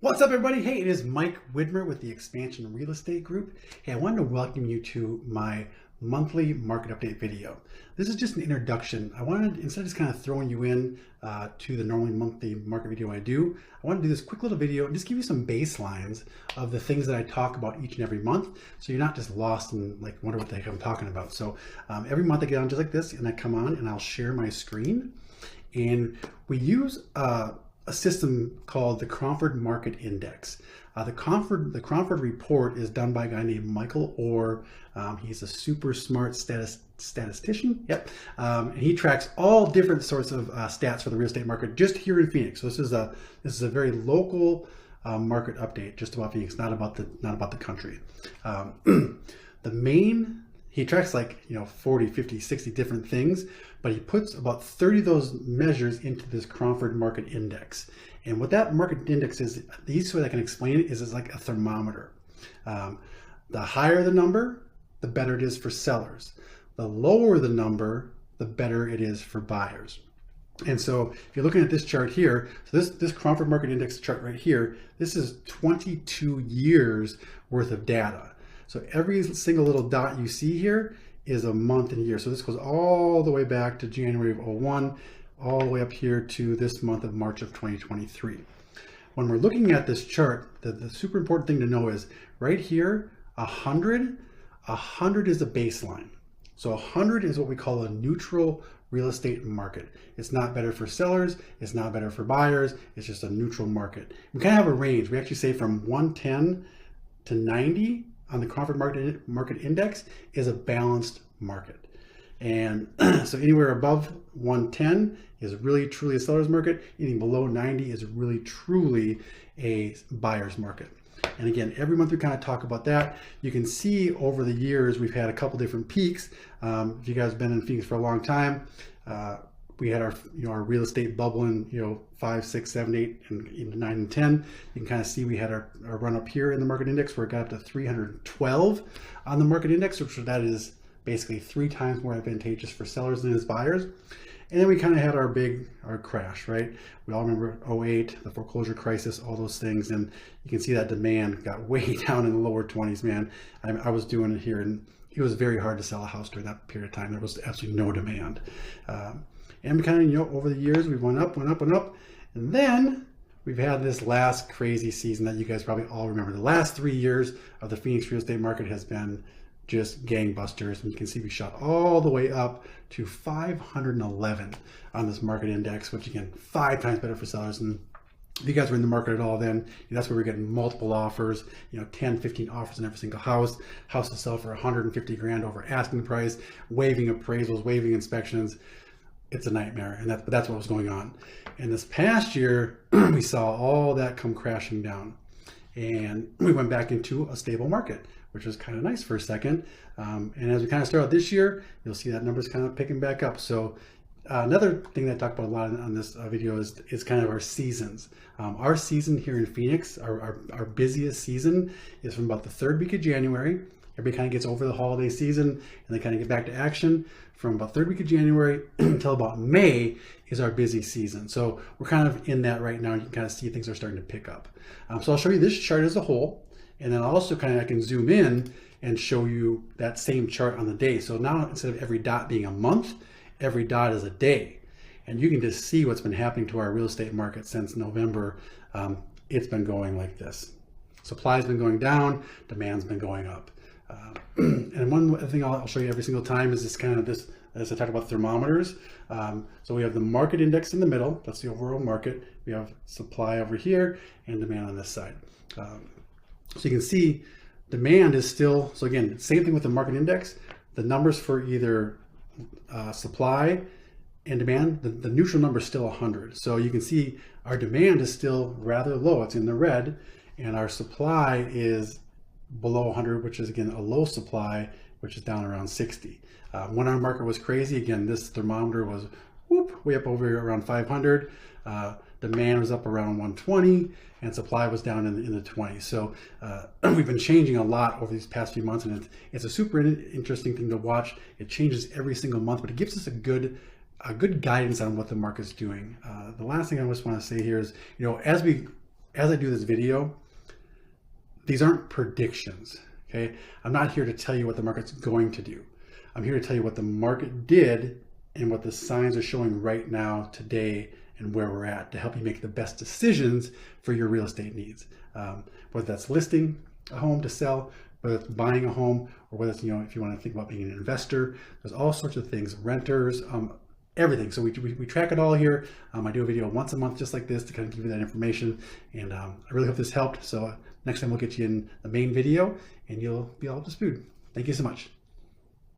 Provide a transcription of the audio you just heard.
What's up, everybody? Hey, it is Mike Widmer with the Expansion Real Estate Group. Hey, I wanted to welcome you to my monthly market update video. This is just an introduction. I wanted, instead of just kind of throwing you in to the normally monthly market video I do, I want to do this quick little video and just give you some baselines of the things that I talk about each and every month, so you're not just lost and like wonder what the heck I'm talking about. So every month I get on just like this and I come on and I'll share my screen, and we use a system called the Cromford Market Index. The Cromford report is done by a guy named Michael Orr. He's a super smart statistician. Yep. And he tracks all different sorts of stats for the real estate market just here in Phoenix. So this is a very local market update just about Phoenix, not about the country. He tracks like 40, 50, 60 different things, but he puts about 30 of those measures into this Cromford Market Index. And what that market index is, the easiest way I can explain it is it's like a thermometer. The higher the number, the better it is for sellers. The lower the number, the better it is for buyers. And so if you're looking at this chart here, so this Cromford Market Index chart right here, this is 22 years worth of data. So every single little dot you see here is a month and year. So this goes all the way back to January of 01, all the way up here to this month of March of 2023. When we're looking at this chart, the super important thing to know is right here, 100 is a baseline. So 100 is what we call a neutral real estate market. It's not better for sellers, it's not better for buyers, it's just a neutral market. We kind of have a range. We actually say from 110 to 90 on the Cromford Market Index is a balanced market. And so anywhere above 110 is really truly a seller's market. Anything below 90 is really truly a buyer's market. And again, every month we kind of talk about that. You can see over the years we've had a couple different peaks. If you guys have been in Phoenix for a long time, we had our real estate bubble in 5, 6, 7, 8, and into 9 and 10. You can kind of see we had our run up here in the market index where it got up to 312 on the market index, which that is basically 3 times more advantageous for sellers than as buyers. And then we kind of had our crash, right? We all remember 08, the foreclosure crisis, all those things. And you can see that demand got way down in the lower 20s, man. I was doing it here, and it was very hard to sell a house during that period of time. There was absolutely no demand. And we kind of, over the years, we went up. And then we've had this last crazy season that you guys probably all remember. The last 3 years of the Phoenix real estate market has been just gangbusters. And you can see we shot all the way up to 511 on this market index, which again, 5 times better for sellers. And if you guys were in the market at all then, that's where we're getting multiple offers, 10, 15 offers in every single house. Houses sell for 150 grand over asking price, waiving appraisals, waiving inspections. It's a nightmare, and that's what was going on. And this past year, we saw all that come crashing down, and we went back into a stable market, which was kind of nice for a second. And as we kind of start out this year, you'll see that number's kind of picking back up. So another thing that I talked about a lot on this video is kind of our seasons. Our season here in Phoenix, our busiest season is from about the 3rd week of January. Everybody kind of gets over the holiday season and they kind of get back to action. From about 3rd week of January until about May is our busy season. So we're kind of in that right now. You can kind of see things are starting to pick up. So I'll show you this chart as a whole, and then I'll also I can zoom in and show you that same chart on the day. So now instead of every dot being a month, every dot is a day. And you can just see what's been happening to our real estate market since November. It's been going like this. Supply's been going down, demand's been going up. And one thing I'll show you every single time is this, as I talk about thermometers. So we have the market index in the middle. That's the overall market. We have supply over here and demand on this side. So you can see demand is still, so again, same thing with the market index. The numbers for either supply and demand, the neutral number is still 100. So you can see our demand is still rather low. It's in the red, and our supply is below 100, which is again a low supply, which is down around 60. When our market was crazy, again, this thermometer was way up over around 500. Demand was up around 120, and supply was down in the 20s. So we've been changing a lot over these past few months, and it's a super interesting thing to watch. It changes every single month, but it gives us a good guidance on what the market's doing. The last thing I just want to say here is, as we as I do this video, these aren't predictions, okay? I'm not here to tell you what the market's going to do. I'm here to tell you what the market did and what the signs are showing right now, today, and where we're at, to help you make the best decisions for your real estate needs. Whether that's listing a home to sell, whether it's buying a home, or whether it's, if you want to think about being an investor, there's all sorts of things, renters, everything. So we track it all here. I do a video once a month just like this to kind of give you that information. And I really hope this helped. So next time we'll get you in the main video and you'll be all up to speed. Thank you so much.